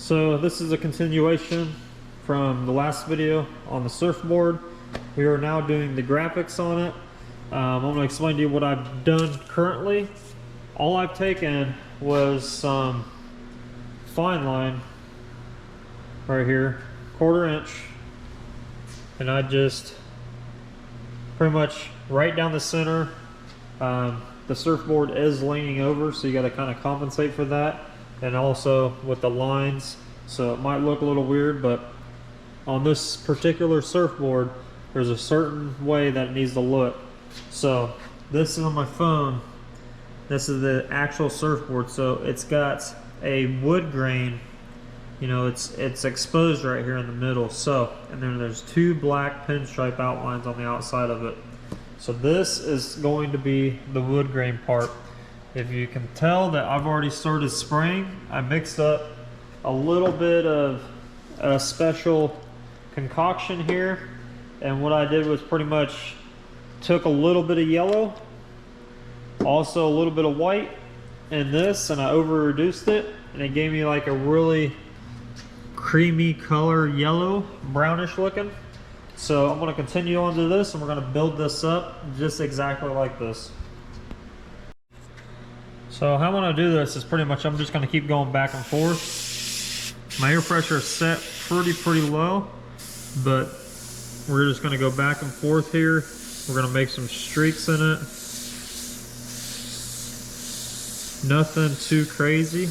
So this is a continuation from the last video on the surfboard. We are now doing the graphics on it. I'm going to explain to you what I've done currently. All I've taken was some fine line right here, 1/4 inch, and I just pretty much right down the center. The surfboard is leaning over, so you got to kind of compensate for that, and also with the lines, so it might look a little weird, but on this particular surfboard there's a certain way that it needs to look. So this is on my phone. This is the actual surfboard, so it's got a wood grain, you know, it's exposed right here in the middle. So, and then there's 2 black pinstripe outlines on the outside of it. So this is going to be the wood grain part. If you can tell that I've already started spraying, I mixed up a little bit of a special concoction here, and what I did was pretty much took a little bit of yellow, also a little bit of white in this, and I over reduced it, and it gave me like a really creamy color, yellow, brownish looking. So I'm going to continue on to this, and we're going to build this up just exactly like this. So how I'm going to do this is pretty much I'm just going to keep going back and forth. My air pressure is set pretty low, but we're just going to go back and forth here. We're going to make some streaks in it. Nothing too crazy.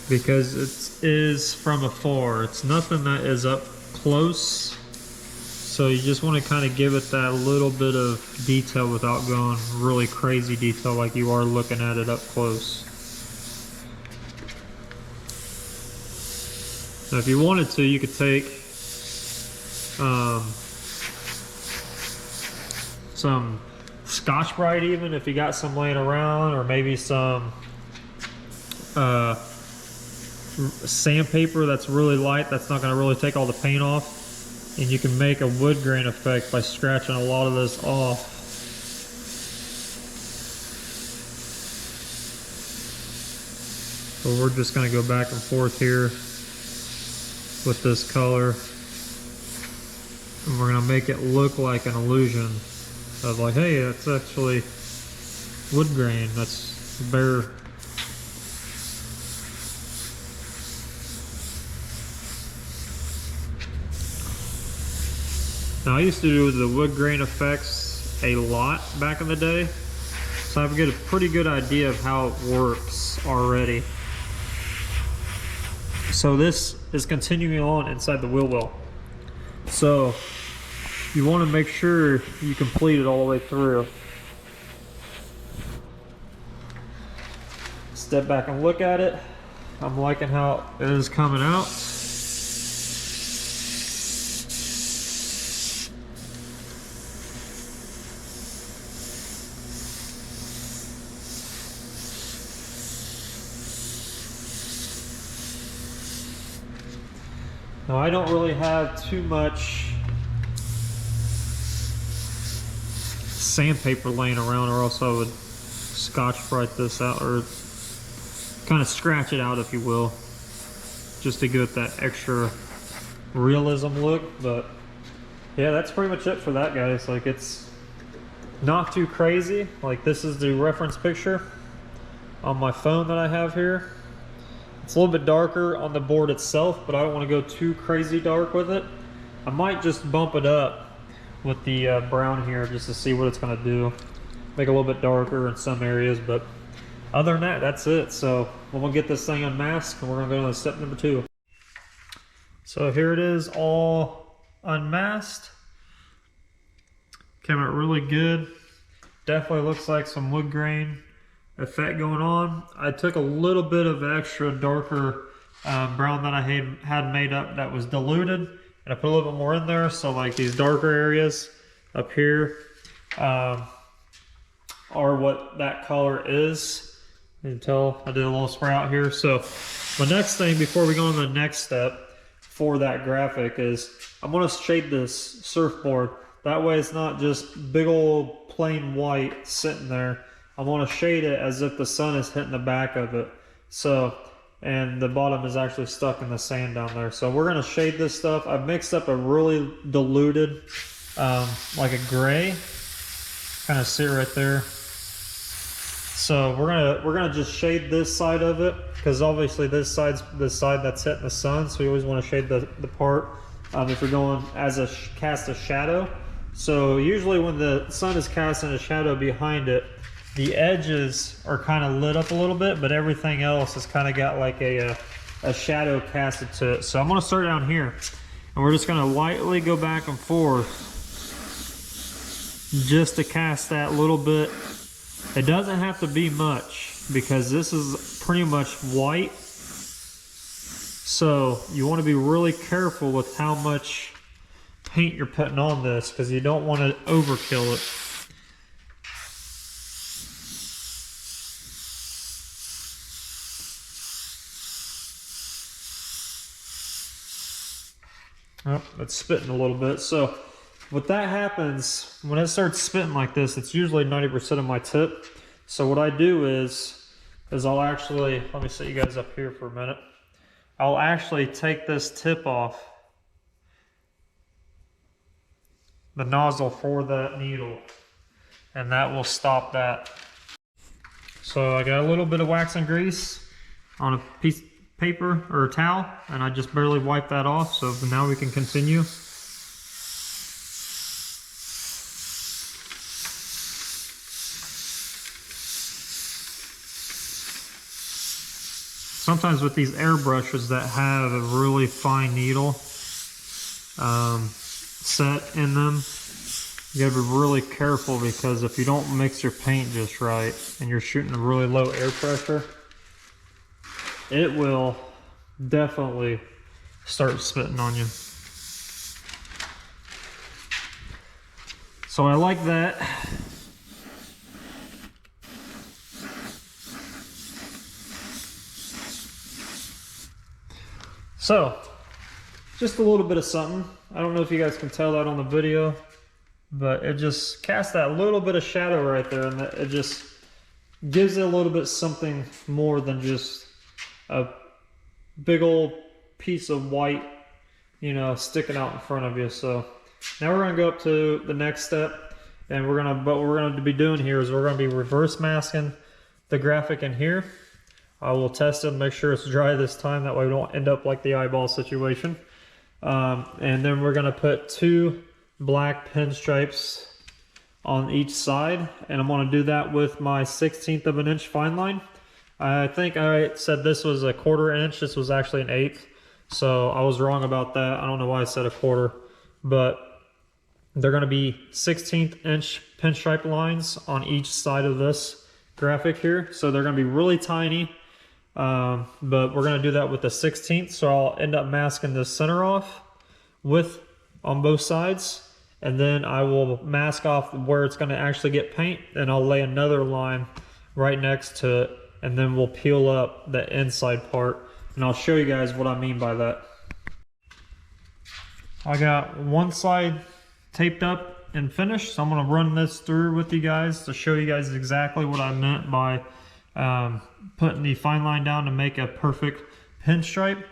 Because it is from afar. It's nothing that is up close. So you just want to kind of give it that little bit of detail without going really crazy detail like you are looking at it up close. Now if you wanted to, you could take some Scotch-Brite even, if you got some laying around, or maybe some sandpaper that's really light, that's not going to really take all the paint off, and you can make a wood grain effect by scratching a lot of this off. So we're just going to go back and forth here with this color, and we're going to make it look like an illusion of like, hey, that's actually wood grain, that's bare. Now I used to do the wood grain effects a lot back in the day, so I get a pretty good idea of how it works already. So this is continuing on inside the wheel well. So you want to make sure you complete it all the way through. Step back and look at it. I'm liking how it is coming out. Now I don't really have too much sandpaper laying around, or else I would Scotch-Brite this out, or kind of scratch it out if you will, just to give it that extra realism look. But yeah, that's pretty much it for that, guys. Like, it's not too crazy. Like, this is the reference picture on my phone that I have here. It's a little bit darker on the board itself, but I don't want to go too crazy dark with it. I might just bump it up with the brown here just to see what it's going to do. Make it a little bit darker in some areas, but other than that, that's it. So we're going to get this thing unmasked, and we're going to go to step number 2. So here it is, all unmasked. Came out really good. Definitely looks like some wood grain effect going on. I took a little bit of extra darker brown that I had made up that was diluted, and I put a little bit more in there, so like these darker areas up here are what that color is. You can tell I did a little spray out here. So my next thing before we go on to the next step for that graphic is I'm going to shade this surfboard. That way it's not just big old plain white sitting there. I want to shade it as if the sun is hitting the back of it. So, and the bottom is actually stuck in the sand down there. So we're going to shade this stuff. I've mixed up a really diluted, like a gray. Kind of see it right there. So we're gonna just shade this side of it, because obviously this side's the side that's hitting the sun. So you always want to shade the part if you're going as a cast a shadow. So usually when the sun is casting a shadow behind it, the edges are kind of lit up a little bit, but everything else has kind of got like a shadow casted to it. So I'm going to start down here, and we're just going to lightly go back and forth just to cast that little bit. It doesn't have to be much, because this is pretty much white. So you want to be really careful with how much paint you're putting on this, because you don't want to overkill it. Oh, it's spitting a little bit. So what that happens, when it starts spitting like this, it's usually 90% of my tip. So what I do is I'll actually, let me set you guys up here for a minute. I'll actually take this tip off the nozzle for that needle, and that will stop that. So I got a little bit of wax and grease on a piece of paper or a towel, and I just barely wipe that off. So now we can continue. Sometimes with these airbrushes that have a really fine needle set in them, you gotta be really careful, because if you don't mix your paint just right and you're shooting a really low air pressure, it will definitely start spitting on you. So I like that. So, just a little bit of something. I don't know if you guys can tell that on the video, but it just casts that little bit of shadow right there, and it just gives it a little bit something more than just a big old piece of white, you know, sticking out in front of you. So now we're gonna go up to the next step, and what we're gonna be doing here is we're gonna be reverse masking the graphic in here. I will test it and make sure it's dry this time, that way we don't end up like the eyeball situation. And then we're gonna put 2 black pinstripes on each side, and I'm gonna do that with my 1/16 of an inch fine line. I think I said this was a 1/4 inch, this was actually an 1/8, so I was wrong about that. I don't know why I said a 1/4, but they're gonna be 1/16 inch pinstripe lines on each side of this graphic here. So they're gonna be really tiny, but we're gonna do that with the 1/16. So I'll end up masking the center off on both sides, and then I will mask off where it's gonna actually get paint, and I'll lay another line right next to it, and then we'll peel up the inside part, and I'll show you guys what I mean by that. I got one side taped up and finished, so I'm going to run this through with you guys to show you guys exactly what I meant by putting the fine line down to make a perfect pinstripe.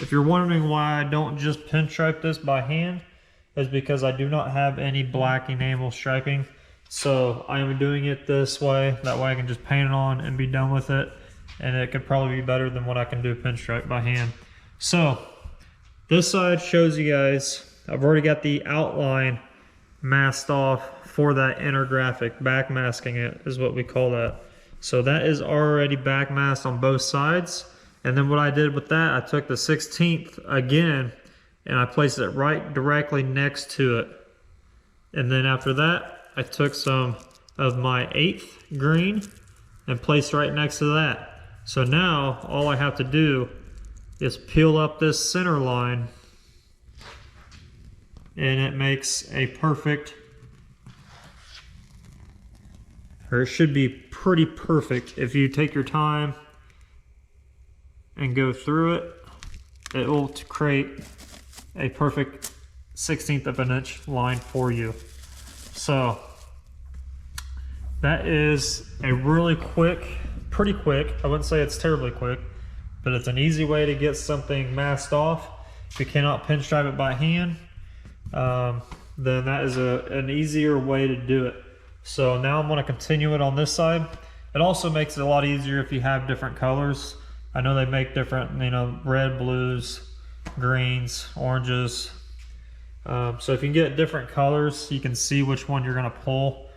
If you're wondering why I don't just pinstripe this by hand, is because I do not have any black enamel striping. So I am doing it this way, that way I can just paint it on and be done with it, and it could probably be better than what I can do pinstripe by hand. So this side shows you guys, I've already got the outline masked off for that inner graphic. Back masking it is what we call that. So that is already back masked on both sides. And then what I did with that, I took the 1/16 again and I placed it right directly next to it. And then after that, I took some of my 1/8 green and placed right next to that. So now all I have to do is peel up this center line, and it makes a perfect, or it should be pretty perfect. If you take your time and go through it, it will create a perfect 1/16 of an inch line for you. So That is a really quick, pretty quick, I wouldn't say it's terribly quick, but it's an easy way to get something masked off. If you cannot pinstripe it by hand, then that is an easier way to do it. So now I'm going to continue it on this side. It also makes it a lot easier if you have different colors. I know they make different, you know, red, blues, greens, oranges. So if you can get different colors, you can see which one you're going to pull.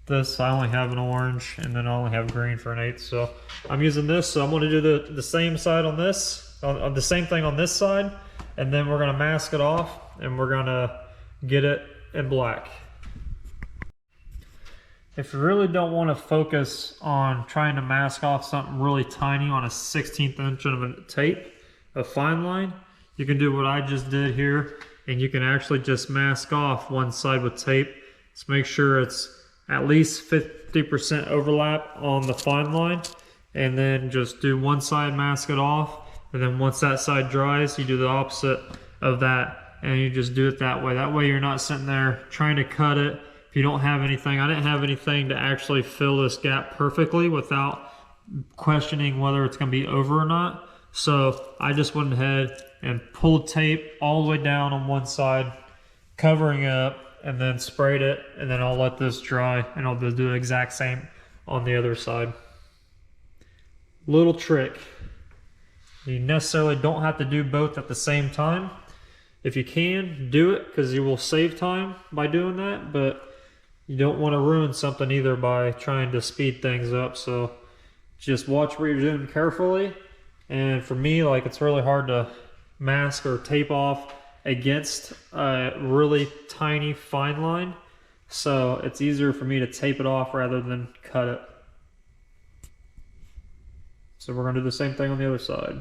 This, I only have an orange, and then I only have green for an 8th. So I'm using this, so I'm going to do the same side on this, on the same thing on this side, and then we're going to mask it off, and we're going to get it in black. If you really don't want to focus on trying to mask off something really tiny on a 1/16 inch of a tape, a fine line, you can do what I just did here, and you can actually just mask off one side with tape. Just make sure it's at least 50% overlap on the fine line, and then just do one side, mask it off, and then once that side dries, you do the opposite of that, and you just do it that way. That way you're not sitting there trying to cut it. If you don't have anything, I didn't have anything to actually fill this gap perfectly without questioning whether it's going to be over or not. So I just went ahead and pulled tape all the way down on one side, covering it up, and then sprayed it, and then I'll let this dry, and I'll do the exact same on the other side. Little trick. You necessarily don't have to do both at the same time. If you can, do it, because you will save time by doing that, but you don't want to ruin something either by trying to speed things up. So just watch what you're doing carefully. And for me, like, it's really hard to mask or tape off against a really tiny fine line, so it's easier for me to tape it off rather than cut it. So we're going to do the same thing on the other side.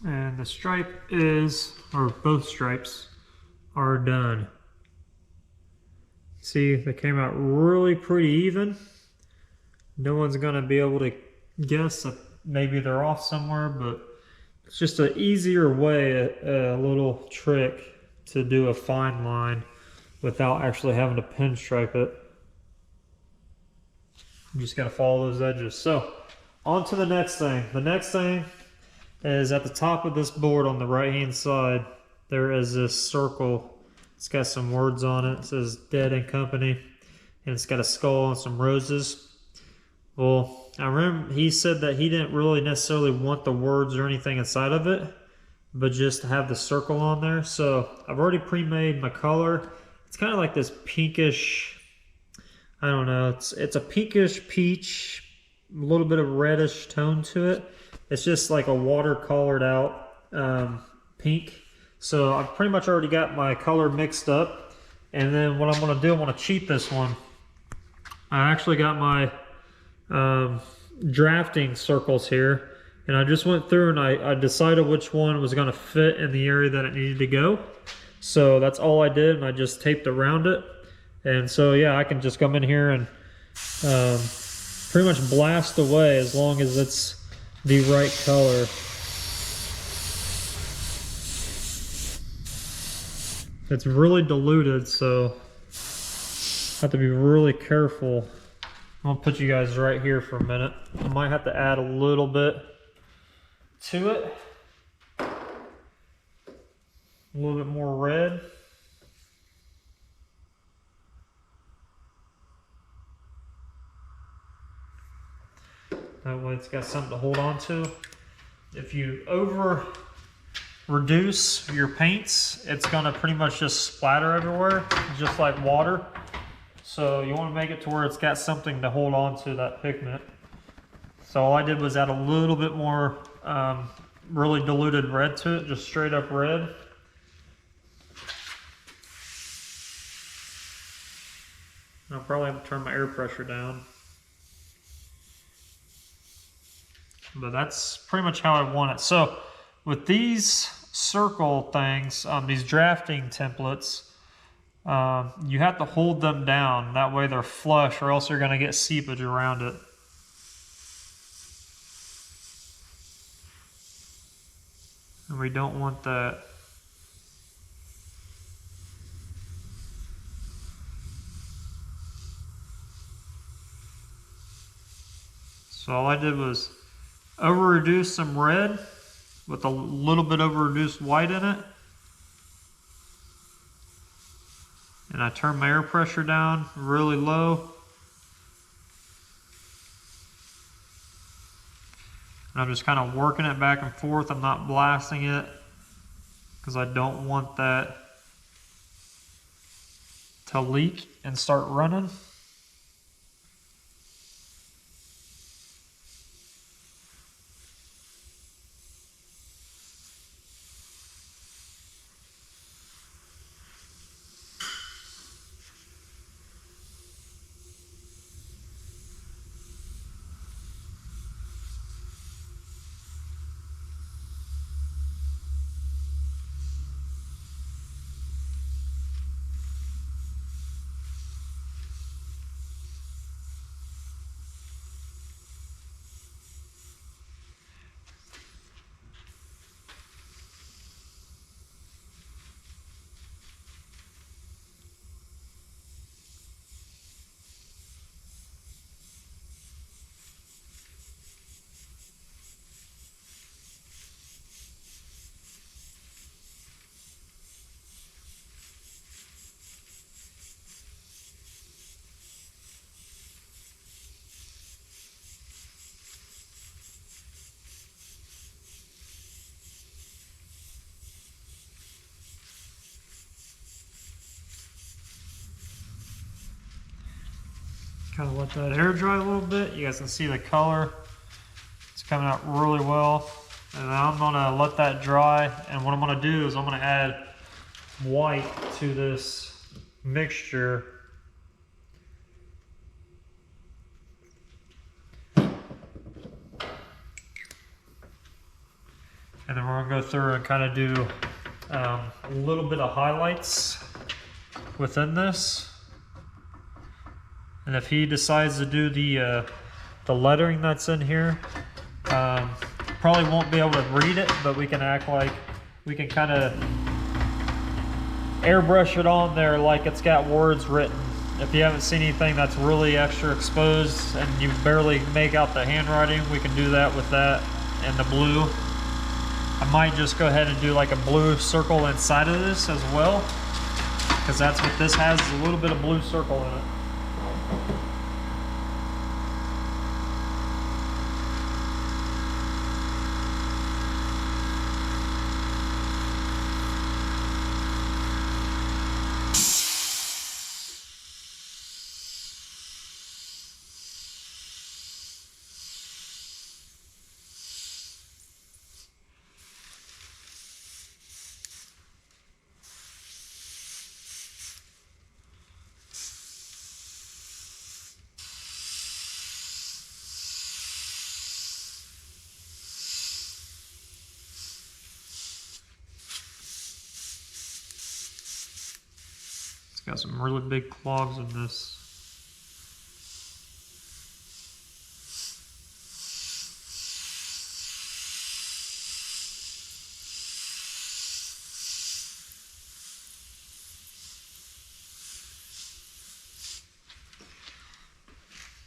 And the stripe is, or both stripes are done. See, they came out really pretty even. No one's going to be able to guess that maybe they're off somewhere, but it's just an easier way, a little trick to do a fine line without actually having to pinstripe it. You just got to follow those edges. So on to the next thing. The next thing is at the top of this board on the right hand side, there is this circle. It's got some words on it. It says Dead and Company, and it's got a skull and some roses. Well, I remember he said that he didn't really necessarily want the words or anything inside of it, but just to have the circle on there. So I've already pre-made my color. It's kind of like this pinkish, I don't know, it's a pinkish peach, a little bit of reddish tone to it. It's just like a watercolored out pink. So I've pretty much already got my color mixed up. And then what I'm going to do, I'm going to cheat this one. I actually got my drafting circles here, and I just went through and I decided which one was going to fit in the area that it needed to go. So that's all I did, and I just taped around it. And so yeah, I can just come in here and pretty much blast away as long as it's the right color. It's really diluted, so I have to be really careful. I'm gonna put you guys right here for a minute. I might have to add a little bit to it. A little bit more red. That way it's got something to hold on to. If you over reduce your paints, it's gonna pretty much just splatter everywhere, just like water. So you want to make it to where it's got something to hold on to that pigment. So all I did was add a little bit more really diluted red to it, just straight up red. I'll probably have to turn my air pressure down. But that's pretty much how I want it. So with these circle things, these drafting templates, you have to hold them down. That way they're flush, or else you're going to get seepage around it. And we don't want that. So all I did was over-reduce some red with a little bit over-reduced white in it. And I turned my air pressure down really low. And I'm just kind of working it back and forth. I'm not blasting it because I don't want that to leak and start running. Kind of let that air dry a little bit. You guys can see the color. It's coming out really well. And then I'm gonna let that dry. And what I'm gonna do is I'm gonna add white to this mixture. And then we're gonna go through and kind of do a little bit of highlights within this. And if he decides to do the lettering that's in here, probably won't be able to read it, but we can act like we can kind of airbrush it on there like it's got words written. If you haven't seen anything that's really extra exposed and you barely make out the handwriting, we can do that with that and the blue. I might just go ahead and do like a blue circle inside of this as well, because that's what this has, is a little bit of blue circle in it. Got some really big clogs in this.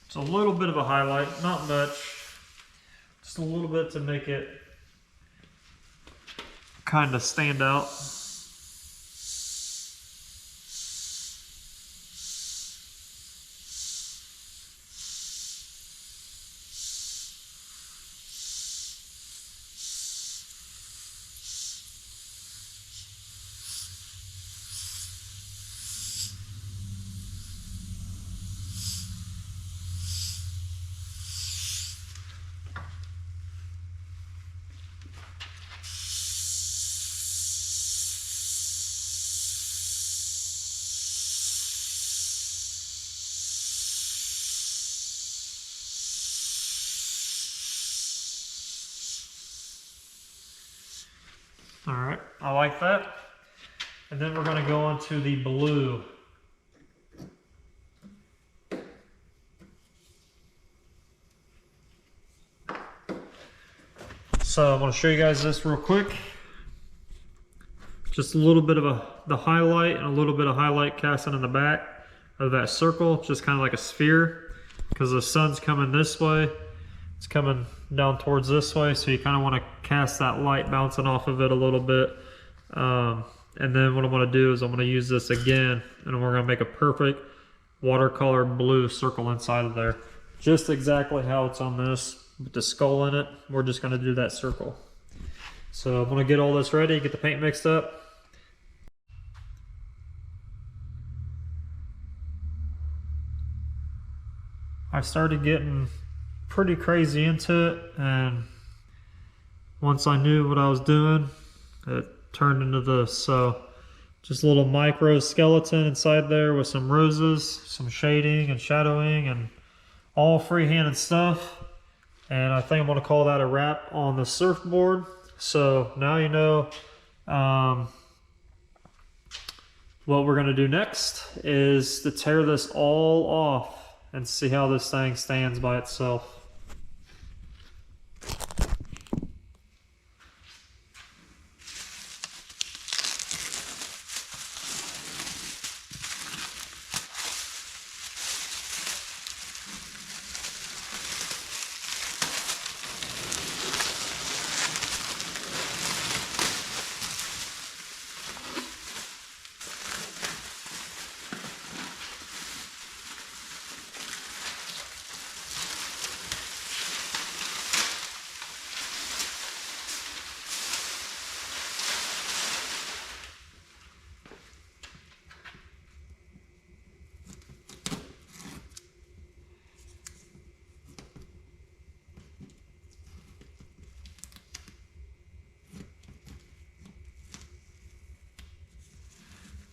It's a little bit of a highlight, not much, just a little bit to make it kind of stand out. All right, I like that. And then we're going to go on to the blue. So I'm going to show you guys this real quick. Just a little bit of the highlight and a little bit of highlight casting in the back of that circle, just kind of like a sphere, because the sun's coming this way. It's coming down towards this way, so you kind of want to cast that light bouncing off of it a little bit. And then what I'm going to do is I'm going to use this again, and we're going to make a perfect watercolor blue circle inside of there. Just exactly how it's on this, with the skull in it. We're just going to do that circle. So I'm going to get all this ready, get the paint mixed up. I started getting pretty crazy into it, and once I knew what I was doing, it turned into this. So just a little micro skeleton inside there with some roses, some shading and shadowing, and all freehanded stuff. And I think I'm going to call that a wrap on the surfboard. So now you know what we're going to do next is to tear this all off and see how this thing stands by itself.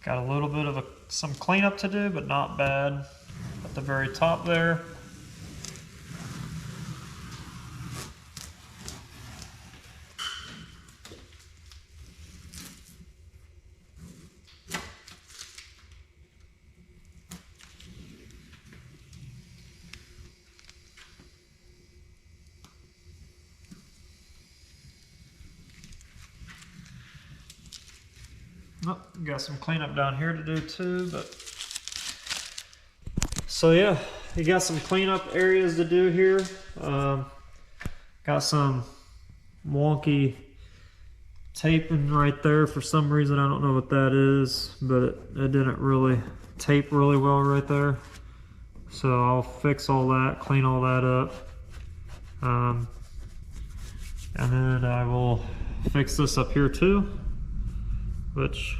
Got a little bit of some cleanup to do, but not bad at the very top there. Oh, got some cleanup down here to do too, but so yeah, you got some cleanup areas to do here. Got some wonky taping right there for some reason. I don't know what that is, but it didn't really tape really well right there. So I'll fix all that, clean all that up, and then I will fix this up here too, which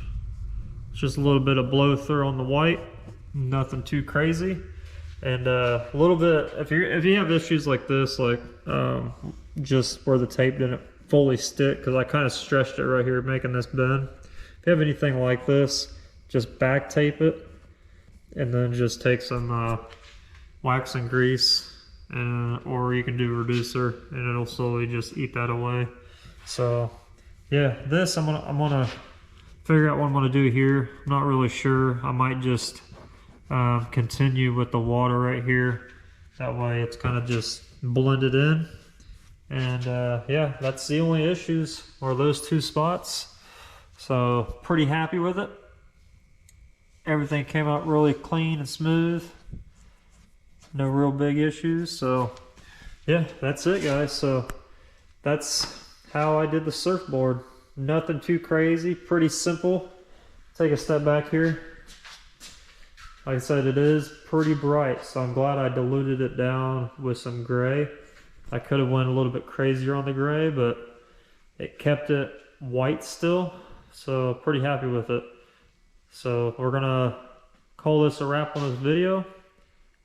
is just a little bit of blow through on the white, nothing too crazy. And a little bit, if you have issues like this, like just where the tape didn't fully stick, because I kind of stretched it right here making this bend. If you have anything like this, just back tape it, and then just take some wax and grease, or you can do reducer, and it'll slowly just eat that away. So yeah, this I'm gonna figure out what I'm gonna do here. I'm not really sure. I might just continue with the water right here. That way it's kind of just blended in. And yeah, that's the only issues, are those two spots. So pretty happy with it. Everything came out really clean and smooth. No real big issues. So yeah, that's it guys. So that's how I did the surfboard. Nothing too crazy, pretty simple. Take a step back here. Like I said, it is pretty bright, so I'm glad I diluted it down with some gray. I could have went a little bit crazier on the gray, but it kept it white still, so pretty happy with it. So we're gonna call this a wrap on this video,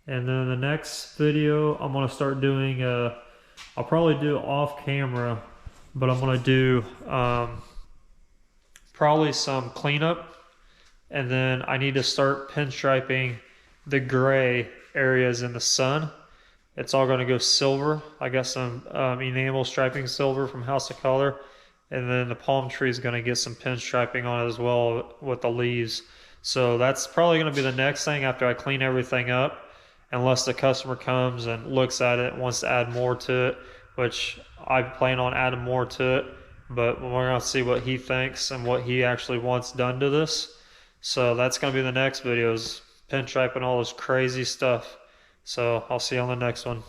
and then the next video I'm gonna start doing, I'll probably do it off camera, but I'm gonna do probably some cleanup. And then I need to start pinstriping the gray areas in the sun. It's all gonna go silver. I got some enamel striping silver from House of Color. And then the palm tree is gonna get some pinstriping on it as well with the leaves. So that's probably gonna be the next thing after I clean everything up, unless the customer comes and looks at it and wants to add more to it, which I plan on adding more to it. But we're gonna see what he thinks and what he actually wants done to this. So that's going to be the next video, is pinstriping all this crazy stuff. So I'll see you on the next one.